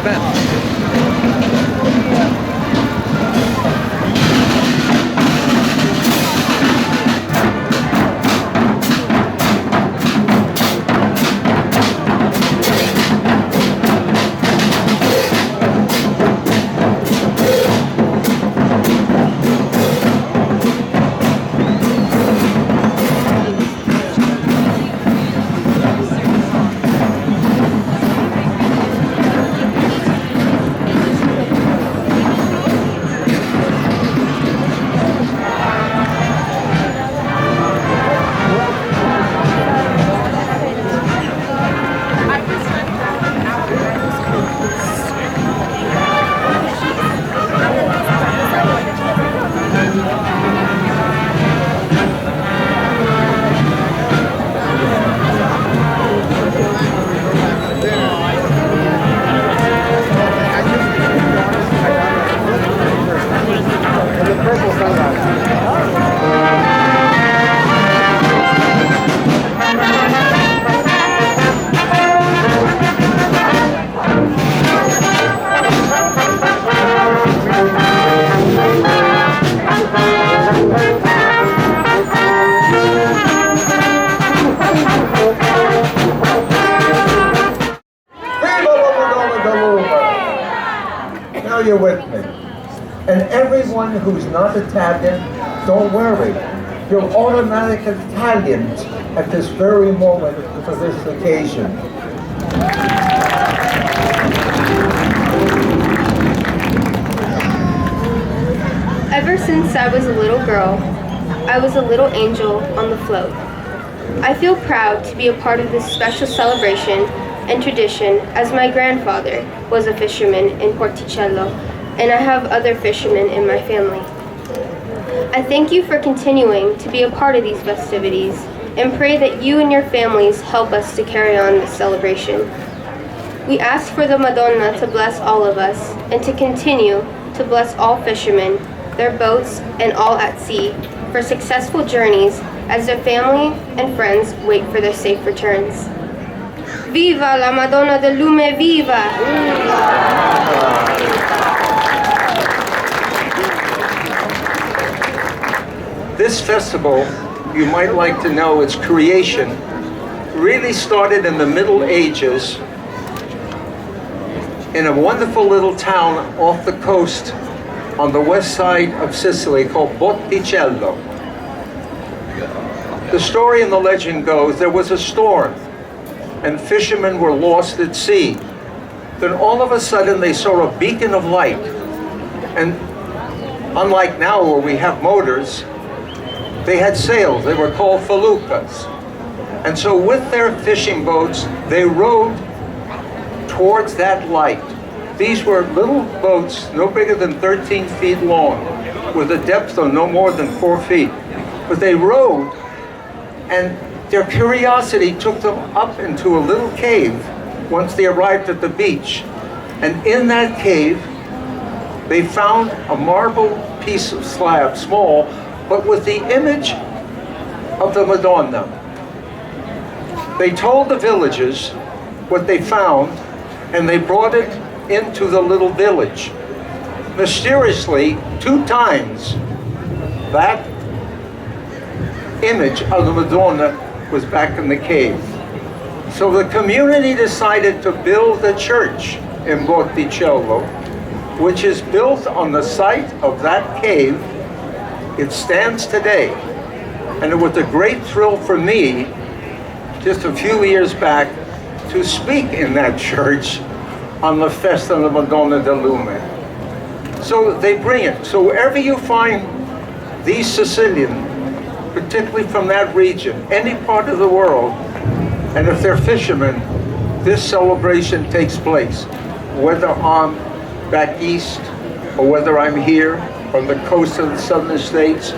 event. Now you're with me. And everyone who's not Italian, don't worry. You're automatic Italians at this very moment for this occasion. Ever since I was a little girl, I was a little angel on the float. I feel proud to be a part of this special celebration and tradition, as my grandfather was a fisherman in Porticello, and I have other fishermen in my family. I thank you for continuing to be a part of these festivities, and pray that you and your families help us to carry on this celebration. We ask for the Madonna to bless all of us, and to continue to bless all fishermen, their boats, and all at sea, for successful journeys as their family and friends wait for their safe returns. Viva la Madonna del Lume, viva! This festival, you might like to know its creation, really started in the Middle Ages in a wonderful little town off the coast on the west side of Sicily called Porticello. The story and the legend goes there was a storm and fishermen were lost at sea. Then all of a sudden they saw a beacon of light. And unlike now where we have motors, they had sails. They were called feluccas. And so with their fishing boats, they rowed towards that light. These were little boats no bigger than 13 feet long, with a depth of no more than 4 feet. But they rowed, and their curiosity took them up into a little cave once they arrived at the beach. And in that cave, they found a marble piece of slab, small, but with the image of the Madonna. They told the villagers what they found, and they brought it into the little village. Mysteriously, 2 times, that image of the Madonna was back in the cave. So the community decided to build a church in Porticello, which is built on the site of that cave. It stands today. And it was a great thrill for me, just a few years back, to speak in that church on the Festa della Madonna del Lume. So they bring it. So wherever you find these Sicilians, particularly from that region, any part of the world, and if they're fishermen, this celebration takes place. Whether I'm back east, or whether I'm here on the coast of the southern states,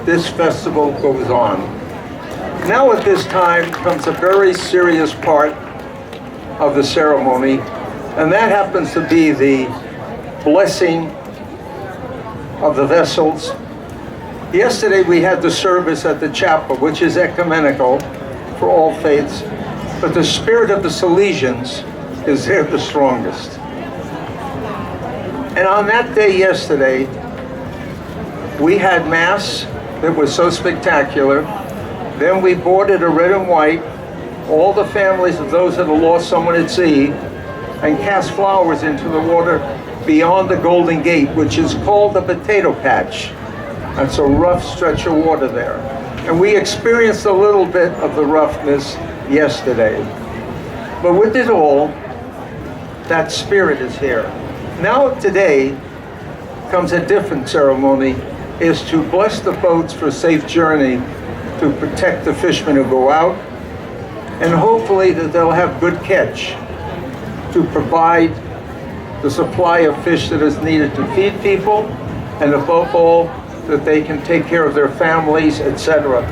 this festival goes on. Now at this time comes a very serious part of the ceremony, and that happens to be the blessing of the vessels. Yesterday we had the service at the chapel, which is ecumenical for all faiths, but the spirit of the Salesians is there the strongest. And on that day yesterday, we had Mass that was so spectacular. Then we boarded a red and white, all the families of those that had lost someone at sea, and cast flowers into the water beyond the Golden Gate, which is called the Potato Patch. That's a rough stretch of water there. And we experienced a little bit of the roughness yesterday. But with it all, that spirit is here. Now today comes a different ceremony, is to bless the boats for a safe journey, to protect the fishermen who go out, and hopefully that they'll have good catch to provide the supply of fish that is needed to feed people, and above all, that they can take care of their families, etc.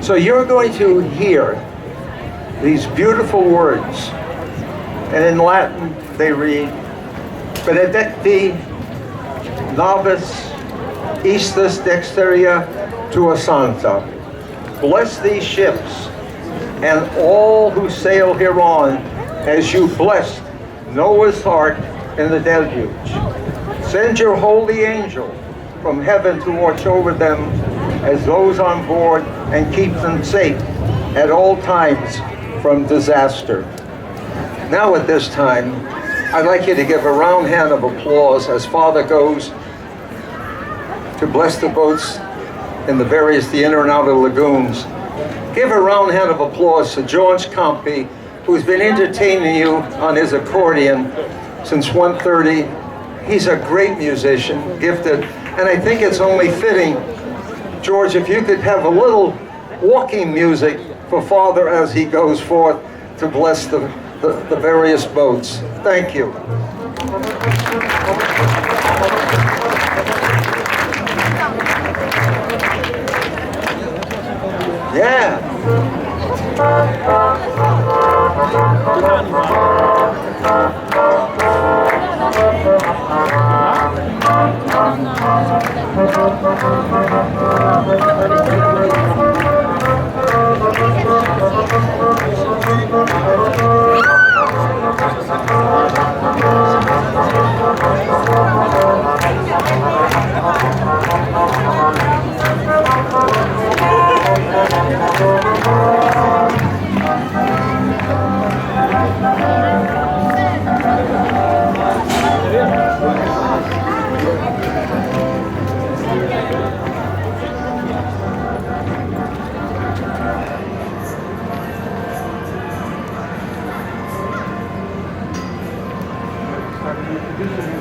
So you're going to hear these beautiful words, and in Latin they read, Benedicti nobis istis dexteria tua santa. Bless these ships and all who sail hereon, as you blessed Noah's Ark in the deluge. Send your holy angel from heaven to watch over them as those on board and keep them safe at all times from disaster. Now at this time, I'd like you to give a round hand of applause as Father goes to bless the boats in the inner and outer lagoons. Give a round hand of applause to George Compey, who's been entertaining you on his accordion since 1:30. He's a great musician, gifted, and I think it's only fitting, George, if you could have a little walking music for Father as he goes forth to bless the various boats. Thank you. Yeah. Introducing